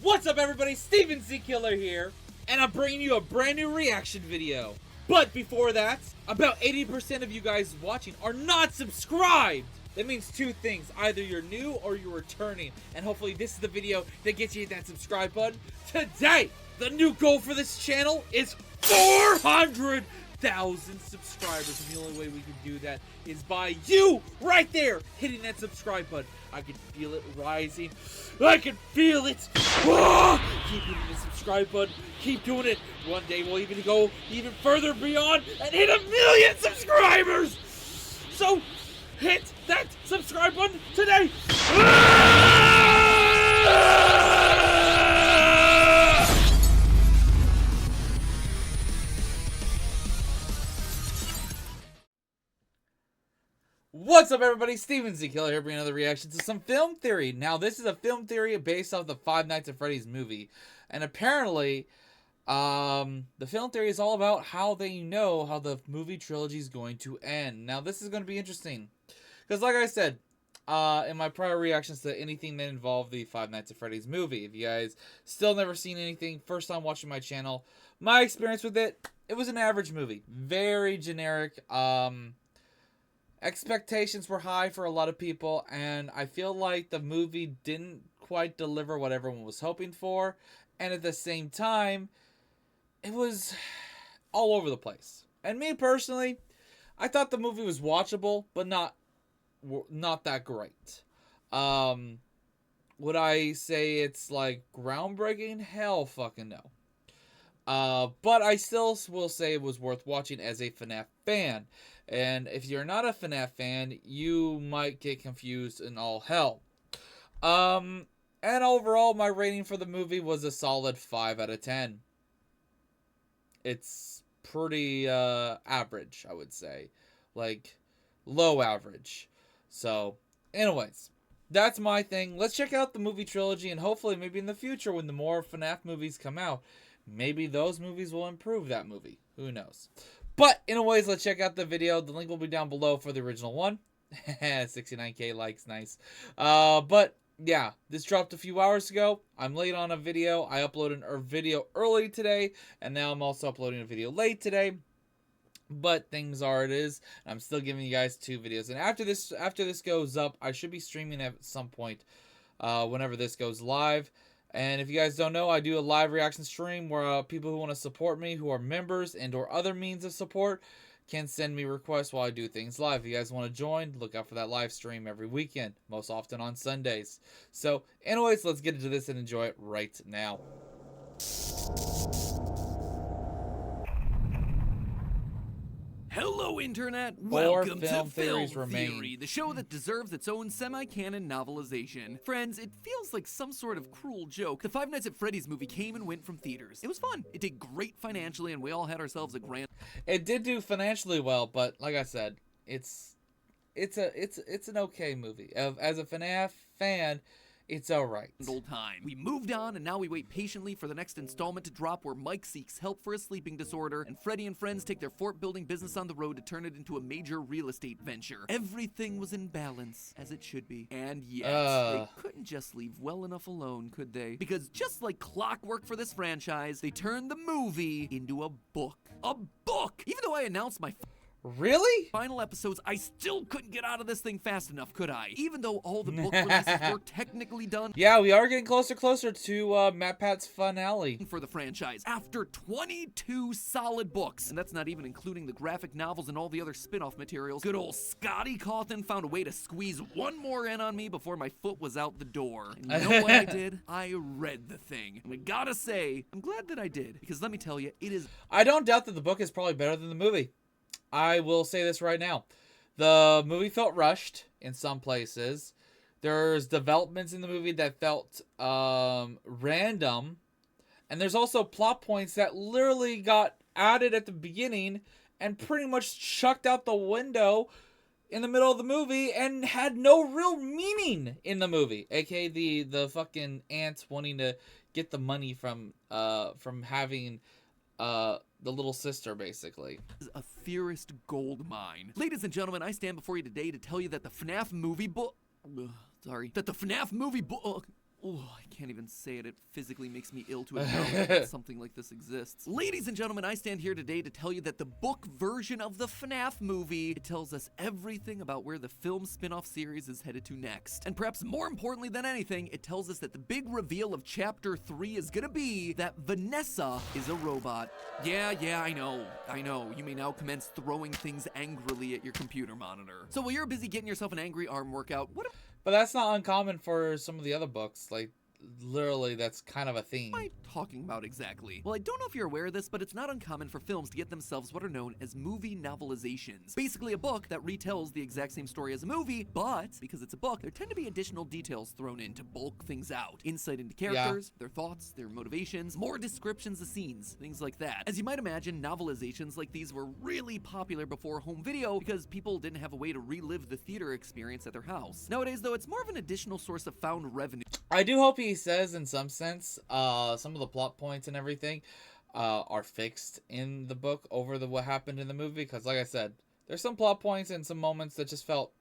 What's up everybody, Steven Z Killer here, and I'm bringing you a brand new reaction video. But before that, about 80% of you guys watching are not subscribed. That means two things, either you're new or you're returning, and hopefully this is the video that gets you that subscribe button. Today, the new goal for this channel is 400,000 subscribers, and the only way we can do that is by you right there hitting that subscribe button. I can feel it rising. I can feel it. Ah! Keep hitting the subscribe button. Keep doing it. One day we'll even go even further beyond and hit 1 million subscribers. So hit that subscribe button today. What's up everybody, Steven Z Killer here bringing another reaction to some film theory. Now this is a film theory based off the Five Nights at Freddy's movie. And apparently, the film theory is all about how they know how the movie trilogy is going to end. Now this is going to be interesting. Because like I said, in my prior reactions to anything that involved the Five Nights at Freddy's movie, if you guys still never seen anything, first time watching my channel, my experience with it, it was an average movie. Very generic. Expectations were high for a lot of people, and I feel like the movie didn't quite deliver what everyone was hoping for, and at the same time, it was all over the place. And me personally, I thought the movie was watchable, but not that great. Would I say it's like groundbreaking? Hell fucking no. But I still will say it was worth watching as a FNAF fan. And if you're not a FNAF fan, you might get confused in all hell. And overall, my rating for the movie was a solid 5 out of 10. It's pretty average, I would say. Like, low average. So, anyways, that's my thing. Let's check out the movie trilogy, and hopefully maybe in the future when the more FNAF movies come out, maybe those movies will improve that movie. Who knows? But, anyways, let's check out the video. The link will be down below for the original one. 69k likes, nice. But, yeah, this dropped a few hours ago. I'm late on a video. I uploaded a video early today, and now I'm also uploading a video late today. But things are it is. I'm still giving you guys 2 videos. And after this goes up, I should be streaming at some point whenever this goes live. And if you guys don't know, I do a live reaction stream where people who want to support me, who are members and or other means of support, can send me requests while I do things live. If you guys want to join, look out for that live stream every weekend, most often on Sundays. So, anyways, let's get into this and enjoy it right now. Hello, Internet! More Welcome film to theories Film remain. Theory, the show that deserves its own semi-canon novelization. Friends, it feels like some sort of cruel joke. The Five Nights at Freddy's movie came and went from theaters. It was fun. It did great financially, and we all had ourselves a grand... It did do financially well, but like I said, it's an okay movie. As a FNAF fan, it's alright. Old time. We moved on, and now we wait patiently for the next installment to drop where Mike seeks help for a sleeping disorder, and Freddy and friends take their fort-building business on the road to turn it into a major real estate venture. Everything was in balance, as it should be. And yet, they couldn't just leave well enough alone, could they? Because just like clockwork for this franchise, they turned the movie into a book. A book! Even though I announced my Really? final episodes, I still couldn't get out of this thing fast enough, could I? Even though all the book releases were technically done. Yeah, we are getting closer to Matt Pat's finale For the franchise, after 22 solid books, and that's not even including the graphic novels and all the other spin-off materials. Good old Scotty Cawthon found a way to squeeze one more in on me before my foot was out the door. And you know what I did? I read the thing. And I gotta say, I'm glad that I did, because let me tell you, it is... I don't doubt that the book is probably better than the movie. I will say this right now. The movie felt rushed in some places. There's developments in the movie that felt random. And there's also plot points that literally got added at the beginning and pretty much chucked out the window in the middle of the movie and had no real meaning in the movie. AKA the fucking ants wanting to get the money from having the little sister, basically. A theorist gold mine. Ladies and gentlemen, I stand before you today to tell you that the FNAF movie book... That the FNAF movie book... Oh, I can't even say it. It physically makes me ill to acknowledge that something like this exists. Ladies and gentlemen, I stand here today to tell you that the book version of the FNAF movie, it tells us everything about where the film spin-off series is headed to next. And perhaps more importantly than anything, it tells us that the big reveal of Chapter 3 is gonna be that Vanessa is a robot. Yeah, I know. You may now commence throwing things angrily at your computer monitor. So while you're busy getting yourself an angry arm workout, But that's not uncommon for some of the other books. Like, literally, that's kind of a theme. What am I talking about exactly? Well, I don't know if you're aware of this, but it's not uncommon for films to get themselves what are known as movie novelizations. Basically a book that retells the exact same story as a movie, but because it's a book, there tend to be additional details thrown in to bulk things out. Insight into characters, their thoughts, their motivations, more descriptions of scenes, things like that. As you might imagine, novelizations like these were really popular before home video because people didn't have a way to relive the theater experience at their house. Nowadays, though, it's more of an additional source of found revenue. I do hope he says, in some sense, some of the plot points and everything are fixed in the book over what happened in the movie. Because, like I said, there's some plot points and some moments that just felt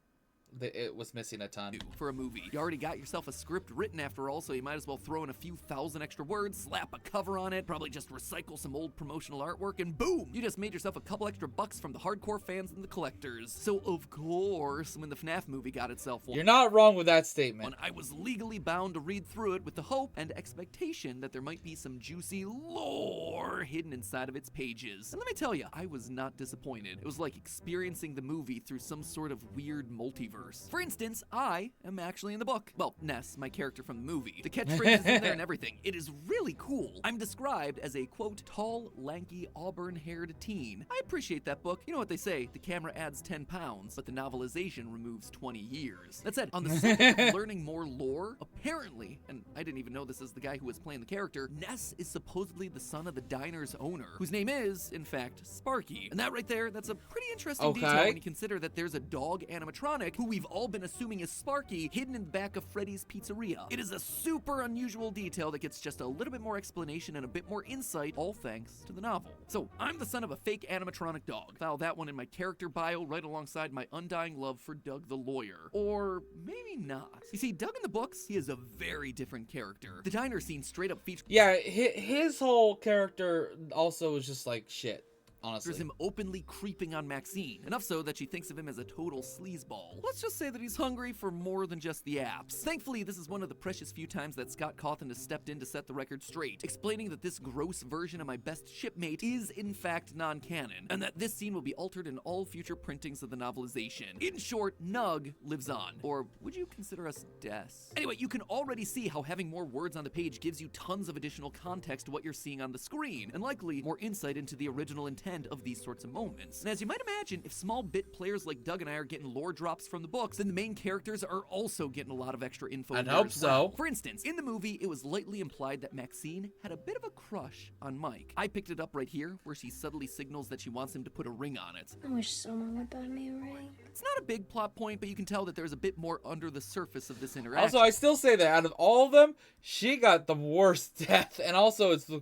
that it was missing a ton. For a movie. You already got yourself a script written after all, so you might as well throw in a few thousand extra words, slap a cover on it, probably just recycle some old promotional artwork, and boom! You just made yourself a couple extra bucks from the hardcore fans and the collectors. So of course, when the FNAF movie got itself one, You're not wrong with that statement. I was legally bound to read through it with the hope and expectation that there might be some juicy lore hidden inside of its pages. And let me tell you, I was not disappointed. It was like experiencing the movie through some sort of weird multiverse. For instance, I am actually in the book. Well, Ness, my character from the movie. The catchphrase is in there and everything. It is really cool. I'm described as a, quote, tall, lanky, auburn-haired teen. I appreciate that book. You know what they say, the camera adds 10 pounds, but the novelization removes 20 years. That said, on the subject of learning more lore, apparently, and I didn't even know this as the guy who was playing the character, Ness is supposedly the son of the diner's owner, whose name is, in fact, Sparky. And that right there, that's a pretty interesting detail when you consider that there's a dog animatronic who we've all been assuming is Sparky hidden in the back of Freddy's Pizzeria. It is a super unusual detail that gets just a little bit more explanation and a bit more insight, all thanks to the novel. So, I'm the son of a fake animatronic dog. File that one in my character bio right alongside my undying love for Doug the lawyer. Or maybe not. You see, Doug in the books, he is a very different character. The diner scene straight up features... Yeah, his whole character also was just like shit. Honestly. There's him openly creeping on Maxine, enough so that she thinks of him as a total sleazeball. Let's just say that he's hungry for more than just the apps. Thankfully, this is one of the precious few times that Scott Cawthon has stepped in to set the record straight, explaining that this gross version of my best shipmate is in fact non-canon, and that this scene will be altered in all future printings of the novelization. In short, Nug lives on. Or would you consider us Des? Anyway, you can already see how having more words on the page gives you tons of additional context to what you're seeing on the screen, and likely more insight into the original intent of these sorts of moments. And as you might imagine, if small bit players like Doug and I are getting lore drops from the books, then the main characters are also getting a lot of extra info. I'd hope so. For instance, in the movie, it was lightly implied that Maxine had a bit of a crush on Mike. I picked it up right here, where she subtly signals that she wants him to put a ring on it. I wish someone would buy me a ring. It's not a big plot point, but you can tell that there's a bit more under the surface of this interaction. Also, I still say that out of all of them, she got the worst death, and also it's the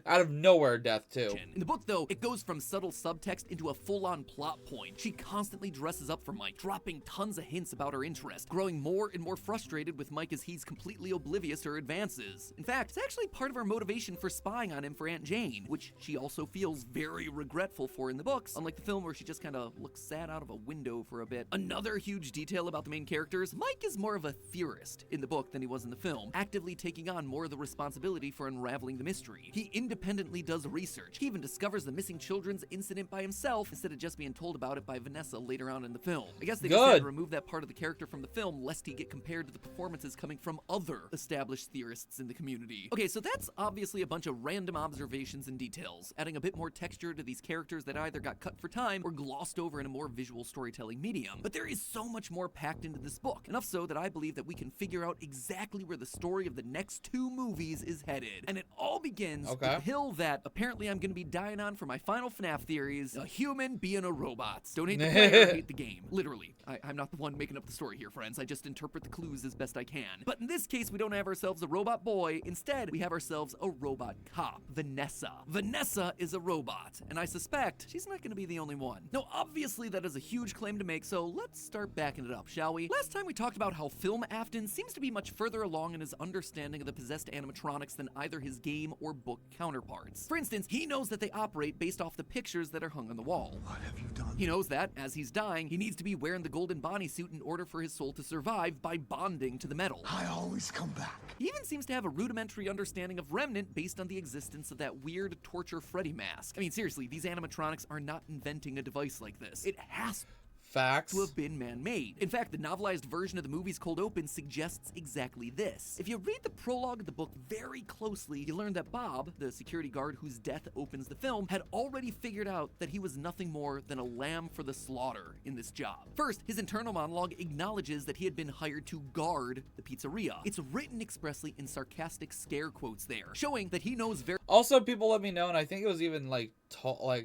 out of nowhere death too. In the book, though, it goes from subtle subtext into a full-on plot point. She constantly dresses up for Mike, dropping tons of hints about her interest, growing more and more frustrated with Mike as he's completely oblivious to her advances. In fact, it's actually part of her motivation for spying on him for Aunt Jane, which she also feels very regretful for in the books, unlike the film where she just kind of looks sad out of a window for a bit. Another huge detail about the main characters, Mike is more of a theorist in the book than he was in the film, actively taking on more of the responsibility for unraveling the mystery. He independently does research. He even discovers the missing children's incident by himself instead of just being told about it by Vanessa later on in the film. I guess they decided to remove that part of the character from the film lest he get compared to the performances coming from other established theorists in the community. Okay, so that's obviously a bunch of random observations and details, adding a bit more texture to these characters that either got cut for time or glossed over in a more visual storytelling medium. But there is so much more packed into this book, enough so that I believe that we can figure out exactly where the story of the next two movies is headed. And it all begins with the hill that apparently I'm going to be dying on for my final final FNAF theories, a human being a robot. Don't hate the player, hate the game. Literally. I'm not the one making up the story here, friends. I just interpret the clues as best I can. But in this case, we don't have ourselves a robot boy. Instead, we have ourselves a robot cop, Vanessa. Vanessa is a robot, and I suspect she's not going to be the only one. Now, obviously, that is a huge claim to make, so let's start backing it up, shall we? Last time we talked about how Film Afton seems to be much further along in his understanding of the possessed animatronics than either his game or book counterparts. For instance, he knows that they operate based off the pictures that are hung on the wall. What have you done? He knows that, as he's dying, he needs to be wearing the golden Bonnie suit in order for his soul to survive by bonding to the metal. I always come back. He even seems to have a rudimentary understanding of Remnant based on the existence of that weird torture Freddy mask. I mean, seriously, these animatronics are not inventing a device like this. It has Facts. to have been man-made. In fact, the novelized version of the movie's cold open suggests exactly this. If you read the prologue of the book very closely, you learn that Bob, the security guard whose death opens the film, had already figured out that he was nothing more than a lamb for the slaughter in this job. First, his internal monologue acknowledges that he had been hired to guard the pizzeria. It's written expressly in sarcastic scare quotes there, showing that he knows very Also, people let me know, and I think it was even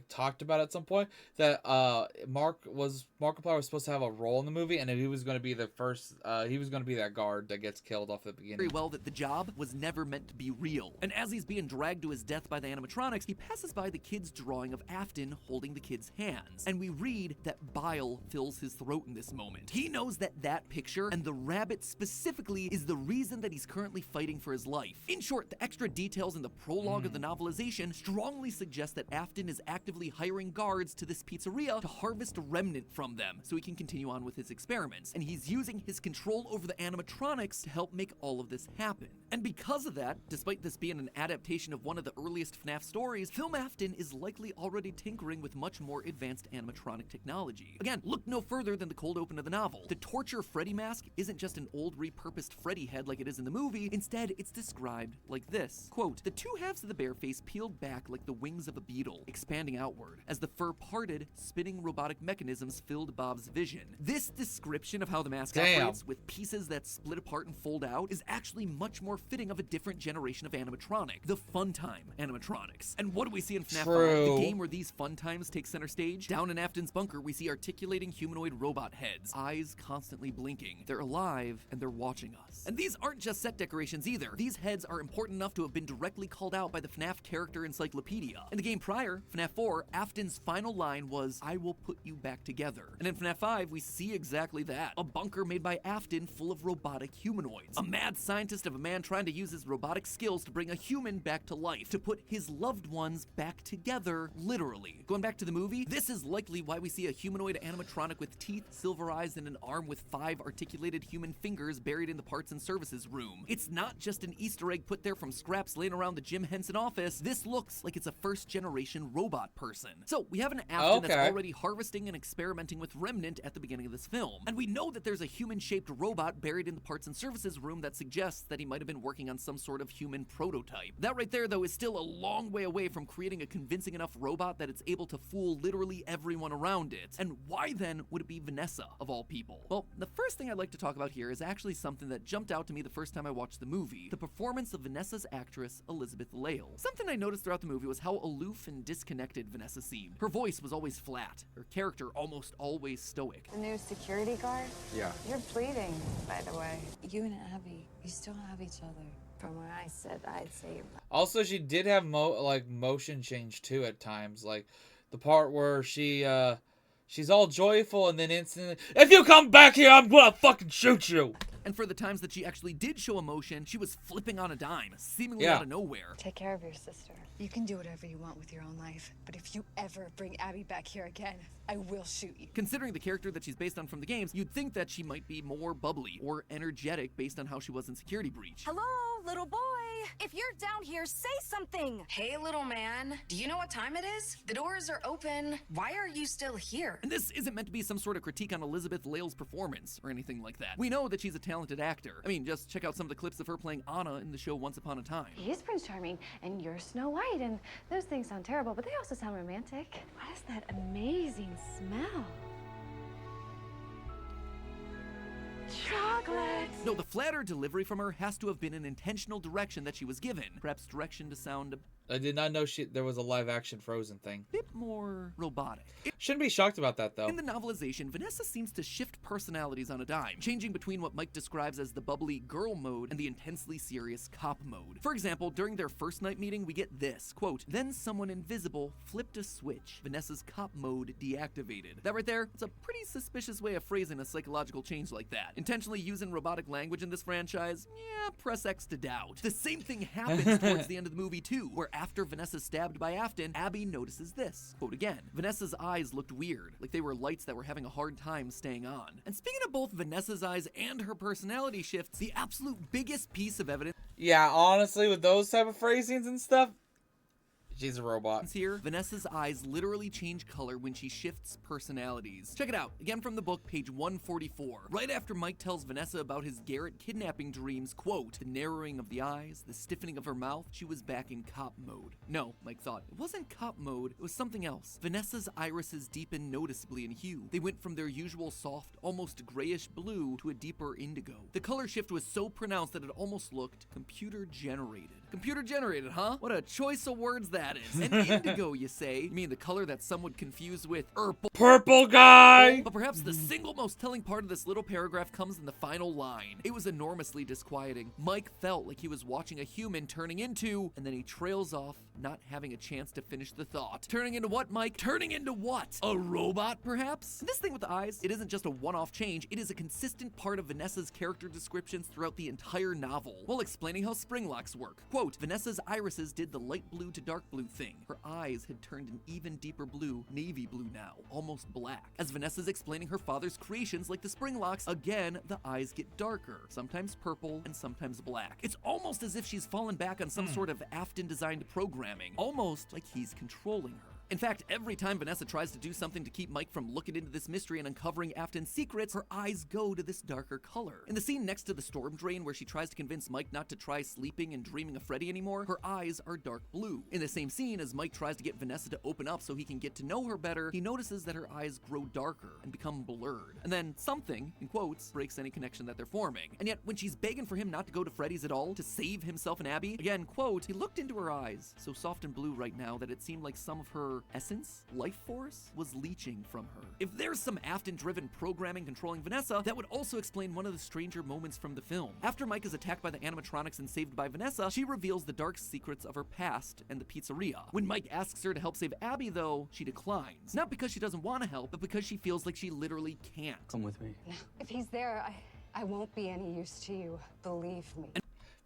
talked about at some point that Markiplier was supposed to have a role in the movie, and he was going to be the first. He was going to be that guard that gets killed off at the beginning. very well that the job was never meant to be real. And as he's being dragged to his death by the animatronics, he passes by the kid's drawing of Afton holding the kid's hands. And we read that bile fills his throat in this moment. He knows that that picture, and the rabbit specifically, is the reason that he's currently fighting for his life. In short, the extra details in the prologue of the novelization strongly suggest that Afton is actively hiring guards to this pizzeria to harvest a remnant from them so he can continue on with his experiments. And he's using his control over the animatronics to help make all of this happen. And because of that, despite this being an adaptation of one of the earliest FNAF stories, Film Afton is likely already tinkering with much more advanced animatronic technology. Again, look no further than the cold open of the novel. The torture Freddy mask isn't just an old repurposed Freddy head like it is in the movie. Instead, it's described like this. Quote, "The two halves of the bear face peeled back like the wings of a beetle, expanding outward. As the fur parted, spinning robotic mechanisms filled Bob's vision." This description of how the mask operates, with pieces that split apart and fold out, is actually much more fitting of a different generation of animatronic, the Funtime animatronics. And what do we see in FNAF 5, the game where these fun times take center stage? Down in Afton's bunker, we see articulating humanoid robot heads, eyes constantly blinking. They're alive, and they're watching us. And these aren't just set decorations either. These heads are important enough to have been directly called out by the FNAF character encyclopedia. In the game prior, FNAF 4, Afton's final line was, "I will put you back together." And in FNAF 5, we see exactly that. A bunker made by Afton full of robotic humanoids. A mad scientist of a man trying to use his robotic skills to bring a human back to life, to put his loved ones back together, literally. Going back to the movie, this is likely why we see a humanoid animatronic with teeth, silver eyes, and an arm with 5 articulated human fingers buried in the parts and services room. It's not just an Easter egg put there from scraps laying around the Jim Henson office. This looks like it's a first-generation robot person. So we have an Afton that's already harvesting and experimenting with Remnant at the beginning of this film. And we know that there's a human-shaped robot buried in the parts and services room that suggests that he might have been working on some sort of human prototype. That right there, though, is still a long way away from creating a convincing enough robot that it's able to fool literally everyone around it. And why then would it be Vanessa, of all people? Well, the first thing I'd like to talk about here is actually something that jumped out to me the first time I watched the movie: the performance of Vanessa's actress, Elizabeth Lale. Something I noticed throughout the movie was how aloof and disconnected Vanessa seemed. Her voice was always flat, her character almost always stoic. The new security guard? Yeah. You're bleeding, by the way. You and Abby, you still have each other. From where I sit, I'd say you're Also, she did have motion change too at times, like the part where she's all joyful and then instantly, "If you come back here, I'm gonna fucking shoot you." And for the times that she actually did show emotion, she was flipping on a dime, seemingly out of nowhere. Take care of your sister. You can do whatever you want with your own life, but if you ever bring Abby back here again, I will shoot you. Considering the character that she's based on from the games, you'd think that she might be more bubbly or energetic based on how she was in Security Breach. Hello, little boy. If you're down here, say something. Hey, little man. Do you know what time it is? The doors are open. Why are you still here? And this isn't meant to be some sort of critique on Elizabeth Lale's performance or anything like that. We know that she's a talented actor. I mean, just check out some of the clips of her playing Anna in the show Once Upon a Time. He's Prince Charming, and you're Snow White, and those things sound terrible, but they also sound romantic. What is that amazing smell? Chocolate! No, the flatter delivery from her has to have been an intentional direction that she was given. Perhaps direction to sound I did not know there was a live action Frozen thing. bit more robotic. Shouldn't be shocked about that though. In the novelization, Vanessa seems to shift personalities on a dime, changing between what Mike describes as the bubbly girl mode and the intensely serious cop mode. For example, during their first night meeting, we get this, quote, "Then someone invisible flipped a switch. Vanessa's cop mode deactivated." That right there, it's a pretty suspicious way of phrasing a psychological change like that. Intentionally using robotic language in this franchise? Yeah, press X to doubt. The same thing happens towards the end of the movie too, where after Vanessa's stabbed by Afton, Abby notices this. Quote again, "Vanessa's eyes looked weird, like they were lights that were having a hard time staying on." And speaking of both Vanessa's eyes and her personality shifts, the absolute biggest piece of evidence Yeah, honestly, with those type of phrasings and stuff, she's a robot. here, Vanessa's eyes literally change color when she shifts personalities. Check it out, again from the book, page 144. Right after Mike tells Vanessa about his Garrett kidnapping dreams, quote, "The narrowing of the eyes, the stiffening of her mouth, she was back in cop mode." No, Mike thought, it wasn't cop mode, it was something else. Vanessa's irises deepened noticeably in hue. They went from their usual soft, almost grayish blue to a deeper indigo. The color shift was so pronounced that it almost looked computer generated. Computer generated, huh? What a choice of words that is. And indigo, you say? You mean the color that some would confuse with Purple guy! But perhaps the single most telling part of this little paragraph comes in the final line. It was enormously disquieting. Mike felt like he was watching a human turning into, and then he trails off, not having a chance to finish the thought. Turning into what, Mike? Turning into what? A robot, perhaps? This thing with the eyes, it isn't just a one-off change, it is a consistent part of Vanessa's character descriptions throughout the entire novel, while explaining how spring locks work. Quote, "Vanessa's irises did the light blue to dark blue thing. Her eyes had turned an even deeper blue, navy blue now, almost black. As Vanessa's explaining her father's creations like the spring locks, again, the eyes get darker, sometimes purple and sometimes black. It's almost as if she's fallen back on some sort of Afton-designed programming, almost like he's controlling her. In fact, every time Vanessa tries to do something to keep Mike from looking into this mystery and uncovering Afton's secrets, her eyes go to this darker color. In the scene next to the storm drain where she tries to convince Mike not to try sleeping and dreaming of Freddy anymore, her eyes are dark blue. In the same scene, as Mike tries to get Vanessa to open up so he can get to know her better, he notices that her eyes grow darker and become blurred. And then something, in quotes, breaks any connection that they're forming. And yet, when she's begging for him not to go to Freddy's at all, to save himself and Abby, again, quote, he looked into her eyes, so soft and blue right now that it seemed like some of her essence, life force, was leaching from her. If there's some Afton-driven programming controlling Vanessa, that would also explain one of the stranger moments from the film. After Mike is attacked by the animatronics and saved by Vanessa, she reveals the dark secrets of her past and the pizzeria. When Mike asks her to help save Abby, though, she declines. Not because she doesn't want to help, but because she feels like she literally can't. Come with me. If he's there, I won't be any use to you. Believe me.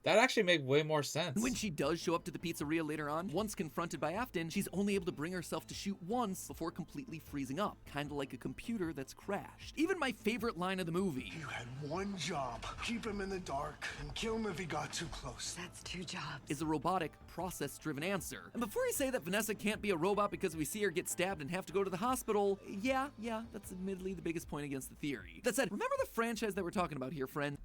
That actually made way more sense. When she does show up to the pizzeria later on, once confronted by Afton, she's only able to bring herself to shoot once before completely freezing up, kind of like a computer that's crashed. Even my favorite line of the movie, You had one job. Keep him in the dark and kill him if he got too close. That's 2 jobs. is a robotic, process-driven answer. And before I say that Vanessa can't be a robot because we see her get stabbed and have to go to the hospital, yeah, that's admittedly the biggest point against the theory. That said, remember the franchise that we're talking about here, friend?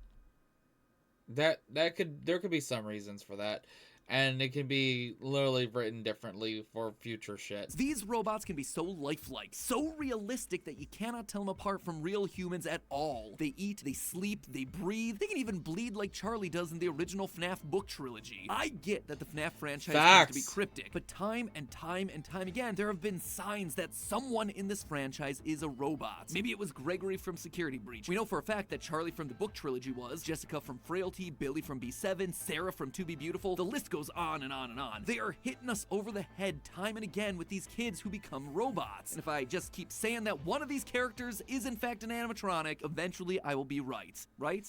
There could be some reasons for that. And it can be literally written differently for future shit. These robots can be so lifelike, so realistic that you cannot tell them apart from real humans at all. They eat, they sleep, they breathe. They can even bleed like Charlie does in the original FNAF book trilogy. I get that the FNAF franchise has to be cryptic, but time and time again, there have been signs that someone in this franchise is a robot. Maybe it was Gregory from Security Breach. We know for a fact that Charlie from the book trilogy was, Jessica from Frailty, Billy from B7, Sarah from To Be Beautiful. The list goes on and on and on. They are hitting us over the head time and again with these kids who become robots. And if I just keep saying that one of these characters is in fact an animatronic, eventually I will be right. Right?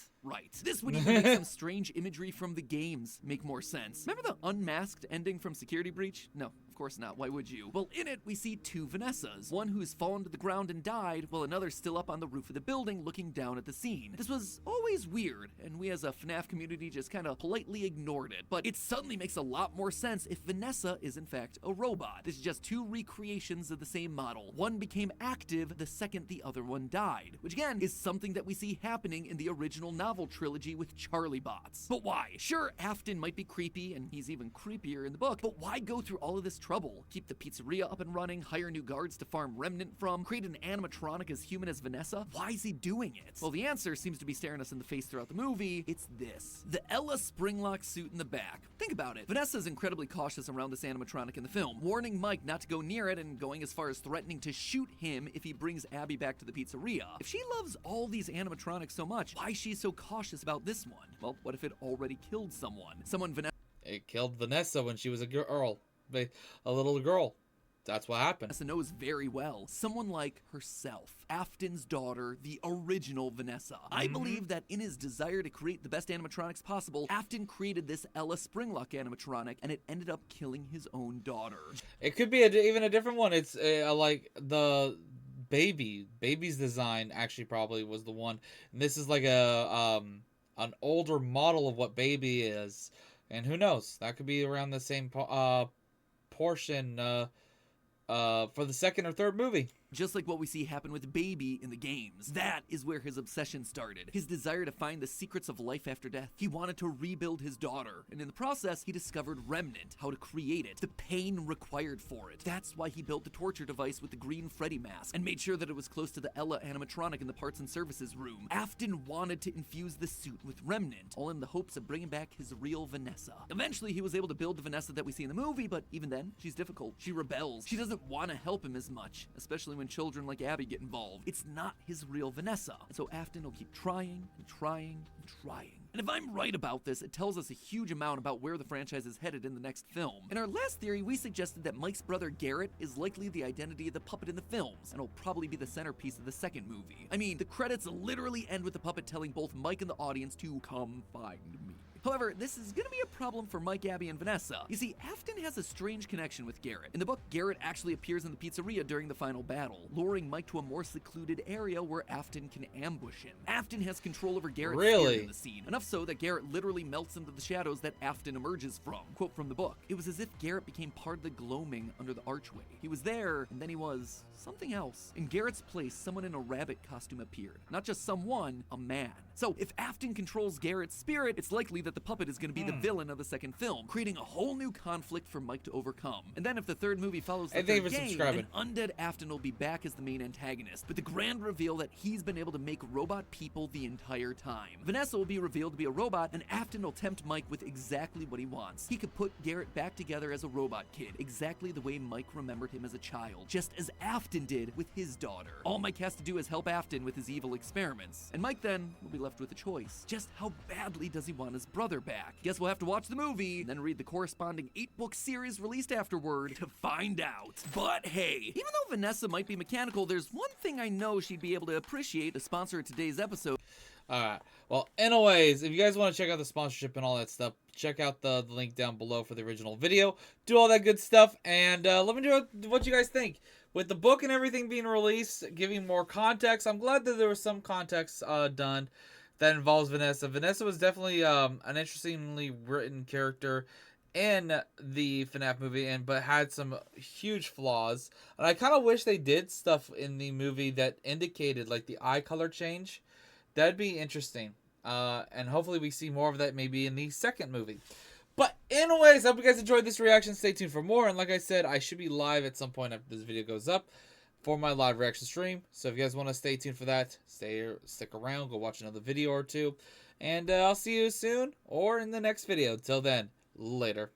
This would even make some strange imagery from the games make more sense. Remember the unmasked ending from Security Breach? No, of course not. Why would you? Well, in it, we see 2 Vanessas. One who's fallen to the ground and died, while another's still up on the roof of the building looking down at the scene. This was always weird, and we as a FNAF community just kind of politely ignored it. But it suddenly makes a lot more sense if Vanessa is in fact a robot. This is just 2 recreations of the same model. One became active the second the other one died, which again is something that we see happening in the original novel trilogy with Charlie bots. But why? Sure, Afton might be creepy, and he's even creepier in the book, but why go through all of this trouble trouble. Keep the pizzeria up and running, hire new guards to farm Remnant from, create an animatronic as human as Vanessa. Why is he doing it? Well, the answer seems to be staring us in the face throughout the movie. It's this. The Ella Springlock suit in the back. Think about it. Vanessa is incredibly cautious around this animatronic in the film, warning Mike not to go near it and going as far as threatening to shoot him if he brings Abby back to the pizzeria. If she loves all these animatronics so much, why is she so cautious about this one? Well, what if it already killed someone? It killed Vanessa when she was a girl. A little girl. That's what happened. Vanessa knows very well. Someone like herself. Afton's daughter, the original Vanessa. I believe that in his desire to create the best animatronics possible, Afton created this Ella Springlock animatronic, and it ended up killing his own daughter. It could be even a different one. It's like the baby's design actually probably was the one. And this is like an older model of what baby is. And who knows? That could be around the same portion for the second or third movie. Just like what we see happen with Baby in the games. That is where his obsession started. His desire to find the secrets of life after death. He wanted to rebuild his daughter. And in the process, he discovered Remnant, how to create it, the pain required for it. That's why he built the torture device with the green Freddy mask and made sure that it was close to the Ella animatronic in the parts and services room. Afton wanted to infuse the suit with Remnant, all in the hopes of bringing back his real Vanessa. Eventually, he was able to build the Vanessa that we see in the movie, but even then, she's difficult. She rebels. She doesn't want to help him as much, especially when children like Abby get involved. It's not his real Vanessa. And so Afton will keep trying and trying and trying. And if I'm right about this, it tells us a huge amount about where the franchise is headed in the next film. In our last theory, we suggested that Mike's brother Garrett is likely the identity of the puppet in the films, and will probably be the centerpiece of the second movie. I mean, the credits literally end with the puppet telling both Mike and the audience to come find me. However, this is gonna be a problem for Mike, Abby, and Vanessa. You see, Afton has a strange connection with Garrett. In the book, Garrett actually appears in the pizzeria during the final battle, luring Mike to a more secluded area where Afton can ambush him. Afton has control over Garrett's spirit in the scene, enough so that Garrett literally melts into the shadows that Afton emerges from. Quote from the book, "It was as if Garrett became part of the gloaming under the archway. He was there, and then he was something else. In Garrett's place, someone in a rabbit costume appeared. Not just someone, a man. So, if Afton controls Garrett's spirit, it's likely that the puppet is going to be the villain of the second film, creating a whole new conflict for Mike to overcome. And then if the third movie follows the third game, then undead Afton will be back as the main antagonist, with the grand reveal that he's been able to make robot people the entire time. Vanessa will be revealed to be a robot, and Afton will tempt Mike with exactly what he wants. He could put Garrett back together as a robot kid, exactly the way Mike remembered him as a child, just as Afton did with his daughter. All Mike has to do is help Afton with his evil experiments, and Mike then will be left with a choice. Just how badly does he want his brother back? Guess we'll have to watch the movie, and then read the corresponding 8-book series released afterward to find out. But hey, even though Vanessa might be mechanical, there's one thing I know she'd be able to appreciate, the sponsor of today's episode. Alright, well, anyways, if you guys want to check out the sponsorship and all that stuff, check out the link down below for the original video. Do all that good stuff, and let me know what you guys think. With the book and everything being released, giving more context, I'm glad that there was some context done that involves Vanessa. Vanessa was definitely an interestingly written character in the FNAF movie, but had some huge flaws. And I kind of wish they did stuff in the movie that indicated like the eye color change. That'd be interesting. And hopefully we see more of that maybe in the second movie. But anyways, I hope you guys enjoyed this reaction. Stay tuned for more. And like I said, I should be live at some point after this video goes up for my live reaction stream. So if you guys want to stay tuned for that, stick around, go watch another video or two. And I'll see you soon or in the next video. Till then, later.